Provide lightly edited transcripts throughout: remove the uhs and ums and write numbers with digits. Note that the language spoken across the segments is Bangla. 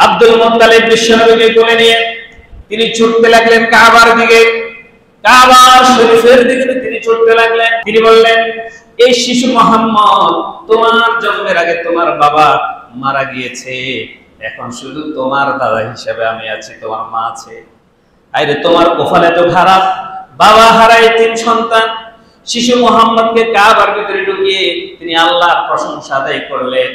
আব্দুল মুত্তালিব বিশ্বনবীকে কোলে নিয়ে তিনি ছুটতে লাগলেন কাবার দিকে, কাবার শরীফের দিকে তিনি ছুটতে লাগলেন। তিনি বললেন, এই শিশু মুহাম্মদ, তোমার জন্মের আগে তোমার বাবা মারা গিয়েছে, এখন শুধু তোমার দাদা হিসেবে আমি আছি, তোমার মা আছে। আরে তোমার কপাল এত খারাপ, বাবা হারায় 3 সন্তান। শিশু মুহাম্মদকে কাবার ভিতরে ঢুকিয়ে তিনি আল্লাহর প্রশংসা আদায় করলেন।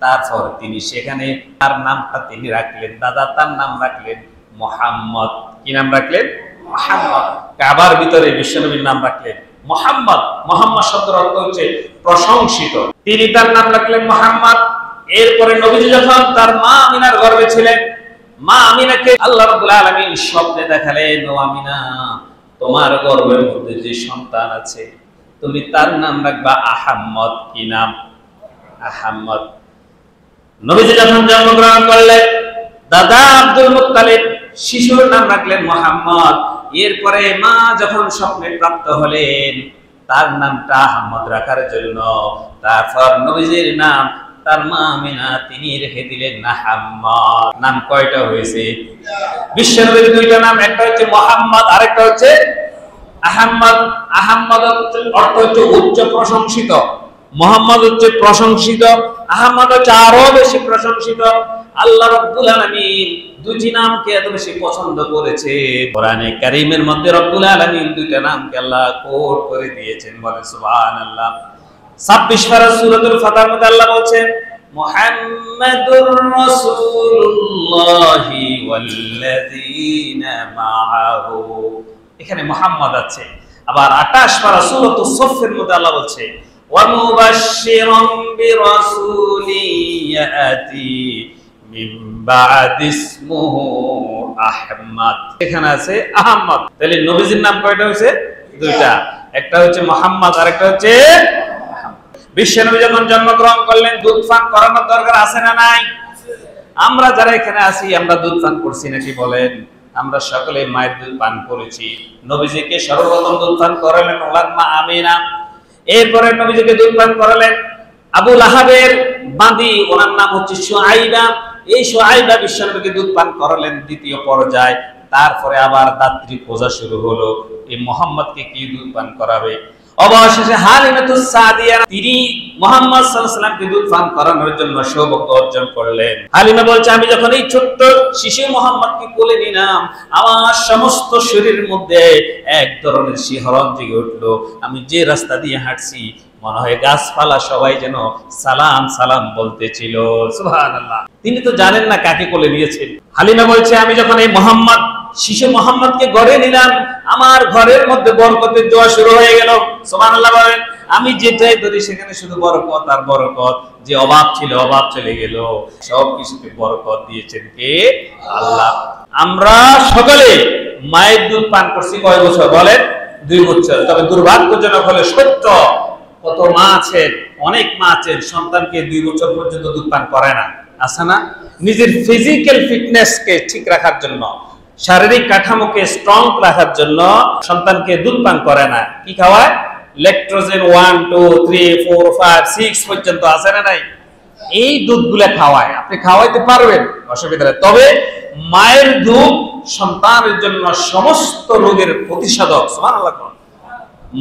তারপর তিনি সেখানে তার নামটা তিনি রাখলেন, দাদা তার নাম রাখলেন মুহাম্মদ। কি নাম রাখলেন? মুহাম্মদ। কাবার ভিতরে বিশ্বনবীর নাম রাখলেন মুহাম্মদ। মুহাম্মদ শব্দের অর্থ হচ্ছে প্রশংসিত। তিনি তার নাম রাখলেন মুহাম্মদ। এরপরে নবীজি যখন তার মা আমিনার গর্ভে ছিলেন, মা আমিনাকে আল্লাহ রাব্বুল আলামিন স্বপ্নে দেখালেন, ও আমিনা, তোমার গর্ভের মধ্যে যে সন্তান আছে তুমি তার নাম রাখবা আহাম্মদ। কি নাম? আহাম্মদ। নবীজি যখন জন্মগ্রহণ করলেন, দাদা আব্দুল মুত্তালিব শিশুর নাম রাখলেন মুহাম্মদ। এরপরে মা যখন স্বপ্নে প্রাপ্ত হলেন, তার নামটা আহমদ রাখার জন্য তারপর নবীজির নাম তার মা আমিনা তিনি রেখে দিলেন আহমদ। নাম কয়টা হয়েছে? বিশ্বনবীর 2টা নাম, একটা হচ্ছে মুহাম্মদ, আরেকটা হচ্ছে আহমদ। আহমদ অর্থ হচ্ছে উচ্চ প্রশংসিত, মুহাম্মদ হচ্ছে প্রশংসিত, আহমদ হচ্ছে আরো বেশি প্রশংসিত। আল্লাহ রাব্বুল আলামিন 2টি নামকে এত বেশি পছন্দ করেছে, কোরআনে কারীমের মধ্যে রাব্বুল আলামিন 2টা নামকে আল্লাহ কোড করে দিয়েছেন। বলে সুবহানাল্লাহ। 26 পারা সূরাতুল ফাতহার মধ্যে আল্লাহ বলছেন, মুহাম্মাদুর রাসূলুল্লাহি ওয়াল্লাযীনা মাআহু। এখানে মুহাম্মদ আছে। আবার 28 পারা সূরাতুস সফফের মধ্যে আল্লাহ বলছে, ওয়া মুবাশশিরাম বিরাসূলি ইয়াতি মিন বা'দি ইসমুহু আহমদ। এখানে আছে আহমদ। তাহলে নবীজির নাম কয়টা হয়েছে? 2টা। একটা হচ্ছে মুহাম্মদ, আরেকটা হচ্ছে বিশ্বনবী যখন জন্মগ্রহণ করলেন, দুধ পান করানোর দরকার আছে না নাই? আমরা যারা এখানে আছি, আমরা দুধ পান করছি নাকি বলেন? আমরা সকলে মায়ের দুধ পান করেছি। নবীজিকে সর্বপ্রথম দুধ পান করালেন ওনার মা আমিনা। এরপরে নবীজিকে দুধ পান করালেন আবু লাহাবের বাঁধি, ওনার নাম হচ্ছে শুআইবা। এই শুআইবা বিশ্বনবীকে দুধ পান করালেন দ্বিতীয় পর্যায়। তারপরে আবার দাত্রী খোঁজা শুরু হলো, এই মুহাম্মদকে কি দুধ পান করাবে। অবশেষে হালিমাতুস সাদিয়া তিনি মুহাম্মদ সাল্লাল্লাহু আলাইহি ওয়াসাল্লামকে দুধ পান করানোর জন্য সৌভাগ্য অর্জন করলেন। হালিমা বলছে, আমি যখন এই ছোট্ট শিশু মুহাম্মদকে কোলে নিলাম, আমার সমস্ত শরীরের মধ্যে এক ধরনের শিহরণ জেগে উঠলো। আমি যে রাস্তা দিয়ে হাঁটছি, মনে হয় গাছপালা সবাই যেন সালাম সালাম বলতেছিল। সুবহানাল্লাহ। তিনি তো জানেন না কাকে কোলে নিয়েছেন। হালিমা বলছে, আমি যখন এই মুহাম্মদ শিশু মুহাম্মদকে ঘরে নিলাম, আমার ঘরের মধ্যে বরকতের জোয়ার শুরু হয়ে গেল। সুবহানাল্লাহ বলেন। আমি যেটাই ধরি সেখানে শুধু বরকত আর বরকত। যে অভাব ছিল অভাব চলে গেল, সব কিছুতে বরকত দিয়েছেন কে? আল্লাহ। আমরা সকলে মায়ের দুধ পান করছি কয় বছর বলেন? 2 বছর। তবে দুর্ভাগ্যজনক হলে সত্য, কত মা আছেন, অনেক মা আছেন সন্তানকে 2 বছর পর্যন্ত দুধ পান করে না। আছে না? নিজের ফিজিক্যাল ফিটনেসকে ঠিক রাখার জন্য, শারীরিক কাঠামোকে স্ট্রং রাখার জন্য সন্তানকে দুধ পান করে না। কি খাওয়ায়? ল্যাকটোজেন 1 2 3 4 5 6 পর্যন্ত আছে না নাই? এই দুধগুলা খাওয়ায়। আপনি খাওয়াইতে পারবেন, অসুবিধা নেই। তবে মায়ের দুধ সন্তানের জন্য সমস্ত রোগের প্রতিষেধক। সুবহানাল্লাহ।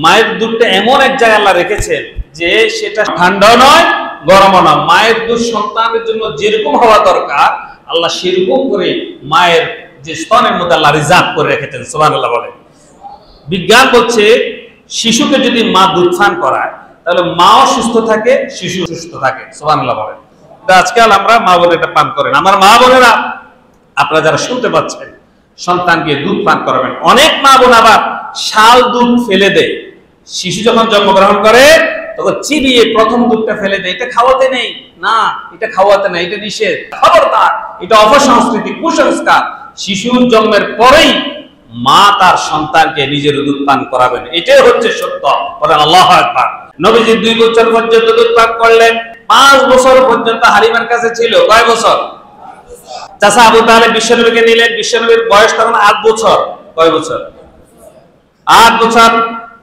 মায়ের দুধটা এমন এক জায়গায় আল্লাহ রেখেছেন যে সেটা ঠান্ডাও নয় গরমও নয়। মায়ের দুধ সন্তানের জন্য যেরকম হওয়া দরকার, আল্লাহ সেরকম করে মায়ের যে স্তনের মধ্যে আল্লাহ রিজার্ভ করে রেখেছেন। সুবহানাল্লাহ বলে। বিজ্ঞান বলছে, শিশুকে যদি মা দুধ পান করায় তাহলে মাও সুস্থ থাকে, শিশু সুস্থ থাকে। সুবহানাল্লাহ বলে। আজকাল আমরা মা বোনেরা এটা পান করেন। আমার মা বোনেরা, আপনারা যারা শুনতে পাচ্ছেন, সন্তানকে দুধ পান করাবেন। অনেক মা বোন আবার শাল দুধ ফেলে দেয়। শিশু যখন জন্মগ্রহণ করে তখন চিবিয়ে প্রথম দুধটা ফেলে দেয়। এটা খাওয়াতে নেই, না এটা খাওয়াতে নেই, এটা নিষেধ, খবরদার, এটা অপসংস্কৃতি, কুসংস্কার। শিশুর জন্মের পরেই মা তার সন্তানকে নিজের দুধ পান করাবেন, এটাই হচ্ছে সত্য। বলেন আল্লাহু আকবার। নবীজি 2 বছর পর্যন্ত দুধ পান করলেন। 5 বছর পর্যন্ত হালিমার কাছে ছিল। কয় বছর? চাচা আবু তালেব বিশ্বনবীকে নিলেন। বিশ্বনবীর বয়স তখন 8 বছর। কয় বছর? 8 বছর।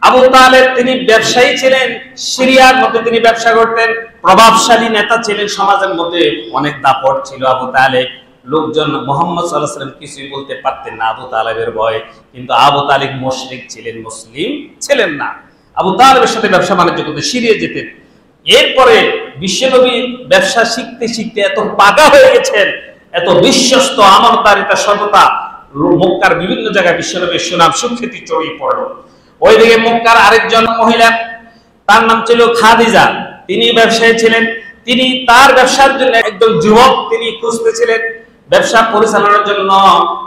আবু তালেব তিনি ব্যবসায়ী ছিলেন, সিরিয়ার মধ্যে তিনি ব্যবসা করতেন, প্রভাবশালী নেতা ছিলেন, সমাজের মধ্যে অনেক দাপট ছিল আবু তালেব। লোকজন মুহাম্মদ সাল্লাল্লাহু আলাইহি ওয়াসাল্লাম কিছুই বলতে পারতেন না আবু তালেবের ভয়ে। কিন্তু আবু তালিব মুশরিক ছিলেন, মুসলিম ছিলেন না। আবু তালেবের সাথে ব্যবসা বাণিজ্য করতে সিরিয়ে যেতেন। এরপরে বিশ্বনবী ব্যবসা শিখতে শিখতে এত পাকা হয়ে গেছেন, এত বিশ্বস্ত, আমানতদারিতা, সততা, মক্কার বিভিন্ন জায়গায় বিশ্বনবীর সুনাম সুখ্যাতি ছড়িয়ে পড়লো। ওইদিকে মক্কার আরেকজন মহিলা, তার নাম ছিল খাদিজা, তিনি ব্যবসায়ী ছিলেন। তিনি তার ব্যবসার জন্য একজন যুবক তিনি খুঁজতেছিলেন ব্যবসা পরিচালনার জন্য।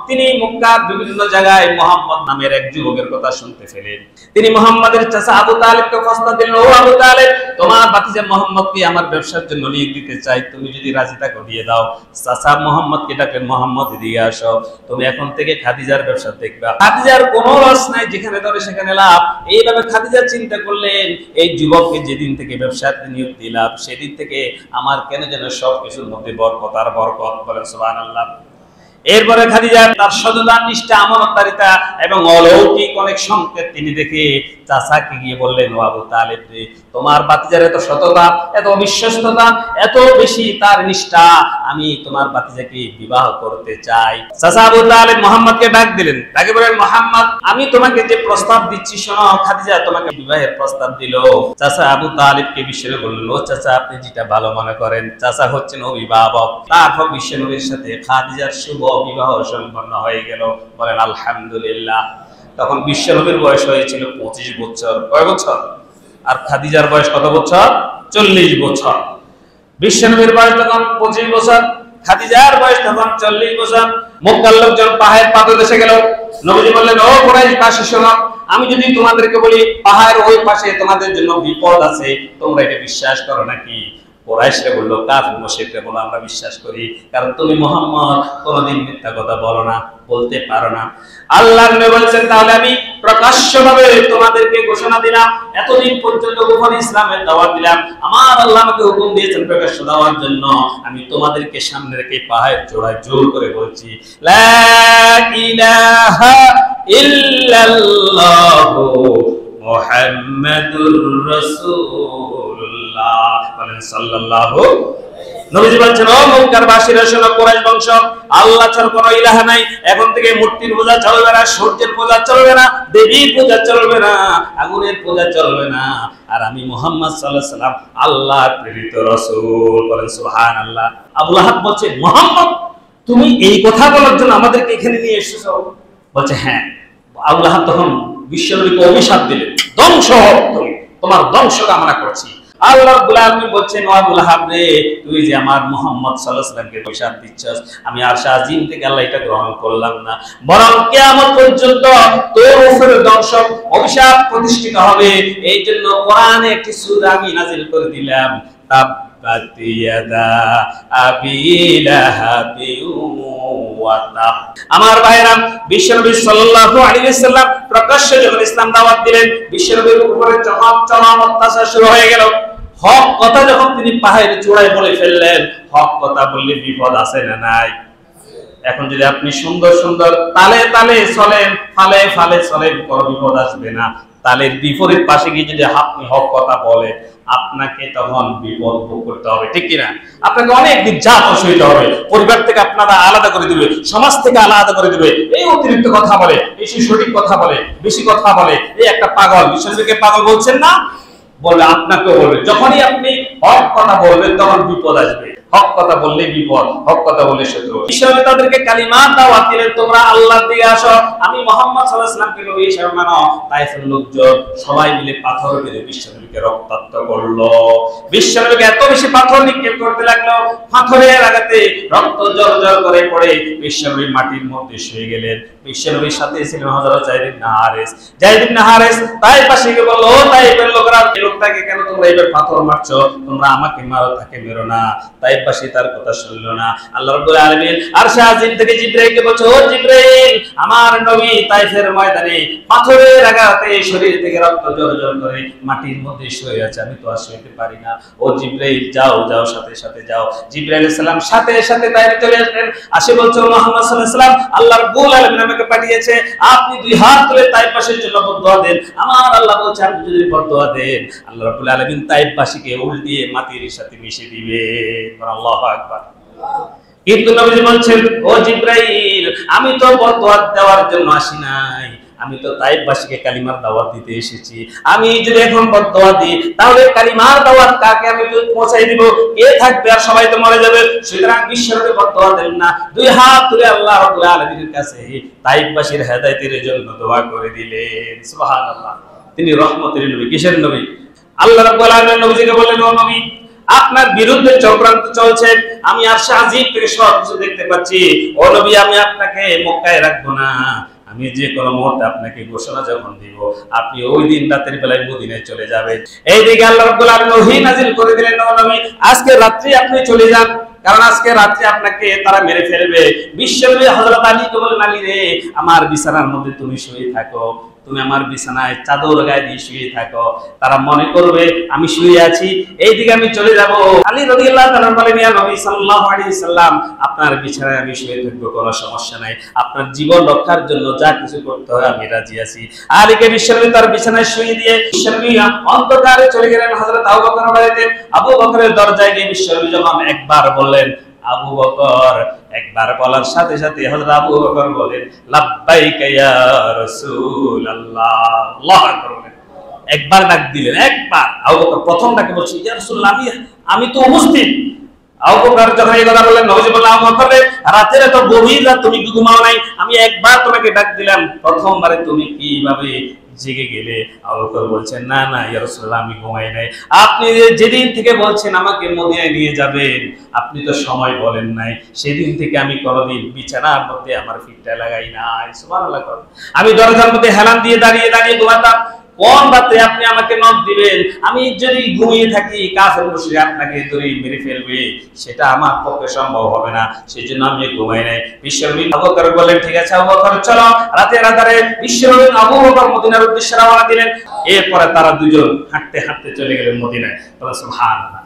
তিনি মক্কার বিভিন্ন জায়গায় মুহাম্মদ নামের এক যুবকের কথা শুনতে পেলেন। তিনি মুহাম্মাদের চাচা আবু তালেবকে প্রস্তাব দিলেন, ও আবু তালেব, তোমার ভাতিজা মুহাম্মদকে আমার ব্যবসার জন্য নিয়োগ দিতে চাই, তুমি যদি রাজি থাকো দিয়ে দাও। চাচা মুহাম্মদকে ডাকলেন, মুহাম্মদ এদিকে আসো, তুমি এখন থেকে খাদিজার ব্যবসা দেখবা, খাদিজার কোনো লস নাই, যেখানে ধরে সেখানে লাভ। এইভাবে খাদিজা চিন্তা করলেন, এই যুবককে যেদিন থেকে ব্যবসাতে নিয়োগ দিলাম সেদিন থেকে আমার কেন যেন সবকিছুর মধ্যে বরকত আর বরকত। বলেন সুবহানাল্লাহ। এরপরে খাদিজা তার সততা, নিষ্ঠা, আমানতদারিতা এবং অলৌকিক অনেক সংকেত তিনি দেখে চাচাকে গিয়ে বললেন, ও আবু তালেব রে, তোমার ভাতিজার এত সততা, এত বিশ্বস্ততা, এত বেশি তার নিষ্ঠা, আমি তোমার ভাতিজাকে বিবাহ করতে চাই। চাচা আবু তালেব মুহাম্মদকে ডাক দিলেন, ডাকে বলেন, মুহাম্মদ, আমি তোমাকে যে প্রস্তাব দিচ্ছি শোনো, খাদিজা তোমাকে বিবাহের প্রস্তাব দিল। চাচা আবু তালেবকে বিশ্বনবী বললেন, ও চাচা, আপনি যেটা ভালো মনে করেন। চাচা হচ্ছেন অভিভাবক। তারপর বিশ্বনবীর সাথে খাদিজার শুভ বিবাহ সম্পন্ন হয়ে গেল। বলেন আলহামদুলিল্লাহ। তখন বিশ্বনবীর বয়স হয়েছিল 25 বছর। কয় বছর? আর খাদিজার বয়স কত বছর? 40 বছর। বিশ্বনবীর বয়স তখন 25 বছর, খাদিজার বয়স তখন 40 বছর। মক্কার লোকজন পাহাড় পাথর দেশে গেল। নবীজি বললেন, ও কুরাইশ বাসী শোনো, আমি যদি তোমাদেরকে বলি পাহাড় ওই পাশে তোমাদের জন্য বিপদ আছে, তোমরা এটা বিশ্বাস করো নাকি? কুরাইশরা বলল, কাফির মুশরিকরা বলল, আমরা বিশ্বাস করি, কারণ তুমি মুহাম্মদ কোনদিন মিথ্যা কথা বলো না, বলতে পারো না। আল্লাহর নবী বলেছেন, তাহলে আমি প্রকাশ্যভাবে তোমাদেরকে ঘোষণা দিলাম, এতদিন পর্যন্ত গোপন ইসলামের দাওয়াত দিলাম, আমার আল্লাহ আমাকে হুকুম দিয়েছেন প্রকাশ্য দেওয়ার জন্য। আমি তোমাদেরকে সামনে রেখে পাহাড় চূড়ায় জোর করে বলছি, লা ইলাহা ইল্লাল্লাহু মুহাম্মাদুর রাসূলুল্লাহ। বলেন সাল্লাল্লাহু। নবীজি বলছেন, ও মক্কার বাসীরা শোনো, কুরাইশ বংশ, আল্লাহ ছাড়া কোনো ইলাহ নাই। এখন থেকে মূর্তির পূজা চলবে না, সূর্যের পূজা চলবে না, দেবীর পূজা চলবে না, আগুনের পূজা চলবে না। আর আমি মুহাম্মদ সাল্লাল্লাহু আলাইহি ওয়াসাল্লাম আল্লাহর প্রেরিত রাসূল। বলেন সুবহানাল্লাহ। আবু লাহাব বলছে, মুহাম্মদ, তুমি এই কথা বলার জন্য আমাদেরকে এখানে নিয়ে এসেছো? বলছে, হ্যাঁ। আবু লাহাব তখন বিশ্বনবীকে অভিশাপ দিলেন, ধ্বংস হোক তুমি, তোমার ধ্বংস কামনা করছি। আল্লাহ রাব্বুল আলামিন বলছেন, ও আবু লাহাব রে, তুই যে আমার মুহাম্মদ সাল্লাল্লাহু আলাইহি ওয়াসাল্লামকে অভিশাপ দিচ্ছস, আমি আরশ আজিম থেকে আল্লাহ এটা গ্রহণ করলাম না, বরং কিয়ামত পর্যন্ত তোর উপরে ধ্বংস অভিশাপ প্রতিষ্ঠিত হবে। এই জন্য কোরআনে একটি সূরা আমি নাযিল করে দিলাম, তাব্বাত ইয়াদা আবি লাহাবি ওয়া তাব। আমার ভাইরা, বিশ্বনবী সাল্লাল্লাহু আলাইহি ওয়াসাল্লাম প্রকাশ্যে যখন ইসলাম দাওয়াত দিলেন, বিশ্বনবীর উপরে চরম অত্যাচার শুরু হয়ে গেল। হক কথা যখন তিনি পাহাড়ের চূড়ায় বলে ফেললেন, হক কথা বললে বিপদ আছে না নাই? এখন যদি আপনি সুন্দর সুন্দর তালে তালে চলেন, ফালে ফালে চলেন, কোনো বিপদ আসবে না। তালের বিপরীত পাশে গিয়ে যদি আপনি হক কথা বলে, আপনাকে তখন বিপদ ভোগ করতে হবে, ঠিক কিনা? আপনাকে অনেক নির্যাতন সইতে হবে, পরিবার থেকে আপনারা আলাদা করে দিবে, সমাজ থেকে আলাদা করে দিবে। এই অতিরিক্ত কথা বলে, বেশি সঠিক কথা বলে, বেশি কথা বলে, এই একটা পাগল। বিশ্বনবীকে পাগল বলছেন না? বলে আপনাকেও বলবে। যখনই আপনি হক কথা বলবেন তখন বিপদ আসবে। হক কথা বললে বিপদ, হক কথা বললে শত্রু। ঈশ্বর তাদেরকে কালিমা দাওয়াত দিলেন, তোমরা আল্লাহর দিকে আসো, আমি মুহাম্মদ সাল্লাল্লাহু আলাইহি ওয়াসাল্লামকে নবী হিসেবে মানো। তাইফের লোকজন সবাই মিলে পাথর মেরে বিশ্বনবীকে রক্তাক্ত করলো। বিশ্বনবীকে এত বেশি পাথর নিক্ষেপ করতে লাগলো, পাথরের আঘাতে রক্ত জল করে পড়ে বিশ্বনবী মাটির মধ্যে শুয়ে গেলেন। বিশ্বনবীর সাথে ছিলেন হযরত যায়েদ ইবনে হারেস। যায়েদ ইবনে হারেস তাই পাশে গিয়ে বলল, ও তাইফের লোকরা, এই লোকটাকে কেন তোমরা এইভাবে পাথর মারছো? তোমরা আমাকে মারো, তাকে মেরো না। তাই পাশে তার কথা শুনলো না। আল্লাহ রাব্বুল আলামিন আরশে আজিম থেকে জিবরাইলকে বলছে, ও জিবরাইল, আমার নবী তাইফের ময়দানে পাথরের আঘাতে শরীর থেকে রক্ত জল করে মাটির মধ্যে শুয়ে আছে, আমি তো আর শুইতে পারি না। ও জিবরাইল, যাও যাও, সাথে সাথে যাও। জিবরাইল আলাইহিস সালাম সাথে সাথে তাইফে চলে আসলেন। আসে বলছে, মুহাম্মদ সাল্লাল্লাহু আলাইহি ওয়াসাল্লাম, আল্লাহ রাব্বুল আলামিন আমাকে পাঠিয়েছে, আপনি দুই হাত তুলে তাইফবাসীর জন্য বদদুয়া দেন। আমার আল্লাহ বলছে, আপনি যদি বদদুয়া দেন, আল্লাহ রাব্বুল আলামিন তাইফবাসীকে উল্টিয়ে মাটির সাথে মিশিয়ে দিবে। আল্লাহু আকবার। কিন্তু নবীজি বলছেন, ও জিবরাইল, আমি তো বদদোয়া দেওয়ার জন্য আসি নাই, আমি তো তাইফবাসীকে কালিমার দাওয়াত দিতে এসেছি। আমি যদি এখন বদদোয়া দিই, তাহলে কালিমার দাওয়াত কাকে আমি পৌঁছাই দিব? কে থাকবে? আর সবাই তো মরে যাবে। সুতরাং বিশ্বনবী বদদোয়া দেন না, দুই হাত তুলে আল্লাহ রাব্বুল আলামিনের কাছে তাইফবাসীর হেদায়েতের জন্য দোয়া করে দিলেন। সুবহানাল্লাহ। তিনি রহমতের নবী। কিসের নবী? আল্লাহ রাব্বুল আলামিন নবীজিকে বললেন, ও নবী, আপনার বিরুদ্ধে চক্রান্ত চলছে, আমি আরশে আজিম থেকে সব কিছু দেখতে পাচ্ছি। ও নবী, আমি আপনাকে মক্কায় রাখবো না, আমি যে কোনো মুহূর্তে আপনাকে ঘোষণা যখন দিব, আপনি ওই দিন রাতের বেলায় মদিনায় চলে যাবেন। এইদিকে আল্লাহ রাব্বুল আলামিন ওহী নাযিল করে দিলেন, ও নবী, আজকে রাত্রি আপনি চলে যান, কারণ আজকে রাত্রে আপনাকে তারা মেরে ফেলবে। বিশ্বনবী হযরত আলীকে বলেন, আলী রে, আমার বিছানার মধ্যে তুমি শুয়ে থাকো, তুমি আমার বিছানায় চাদর গায়ে দিয়ে শুয়ে থাকো, তারা মনে করবে আমি শুয়ে আছি, এইদিকে আমি চলে যাব। আলী রাদিয়াল্লাহু তাআলা বলেন, ইয়া নবী সাল্লাল্লাহু আলাইহি সাল্লাম, আপনার বিছানায় আমি শুয়ে থাকবো, কোনো সমস্যা নাই, আপনার জীবন রক্ষার জন্য যা কিছু করতে হয় আমি রাজি আছি। আলীকে বিশ্বনবী তার বিছানায় শুয়ে দিয়ে বিশ্বনবী অন্ধকারে চলে গেলেন হযরত আবু বকরের বাড়িতে। আবু বকরের দরজায় গিয়ে বিশ্বনবী যখন একবার বললেন আবু বকর, একবার বলার সাথে সাথে হযরত আবু বকর বলেন, লাব্বাইকা ইয়া রাসূলুল্লাহ। আল্লাহু আকবার। একবার ডাক দিলেন, একবার। আবু বকর প্রথম ডাকে বলছে, ইয়া রাসূলুল্লাহ, আমি তো উপস্থিত। আবু বকর যখন এই কথা বললেন, নবীজি বললেন, আবু বকর, রাতের এত গভীর রাত, তুমি কি ঘুমাও নাই? আমি একবার তোমাকে ডাক দিলাম, প্রথমবারে তুমি কিভাবে জেগে গেলে? আবু বকর বলছেন, না না ইয়া রাসূলুল্লাহ, আমি ঘুমাই নাই। আপনি যেদিন থেকে বলছেন আমাকে মদিনায় নিয়ে যাবেন, আপনি তো সময় বলেন নাই, সেদিন থেকে আমি কোনদিন বিছানার মধ্যে আমার ফিটটা লাগাই নাই। সুবহানাল্লাহ। আমি দরজার মধ্যে হেলান দিয়ে দাঁড়িয়ে দাঁড়িয়ে ঘুমাতাম। কোন রাতে আপনি আমাকে নক দিবেন? আমি যদি ঘুমিয়ে থাকি, কাফের মুশরিক আপনাকে ধরে মেরে ফেলবে, সেটা আমার পক্ষে সম্ভব হবে না, সেজন্য আমি ঘুমাই নাই। বিশ্বনবী আবু বকর বললেন, ঠিক আছে আবু বকর, চলো। রাতের আঁধারে বিশ্বনবী আবু বকর মদিনার উদ্দেশ্যে রওনা দিলেন। এরপরে তারা দুজন হাঁটতে হাঁটতে চলে গেলেন মদিনায়। সুবহানাল্লাহ।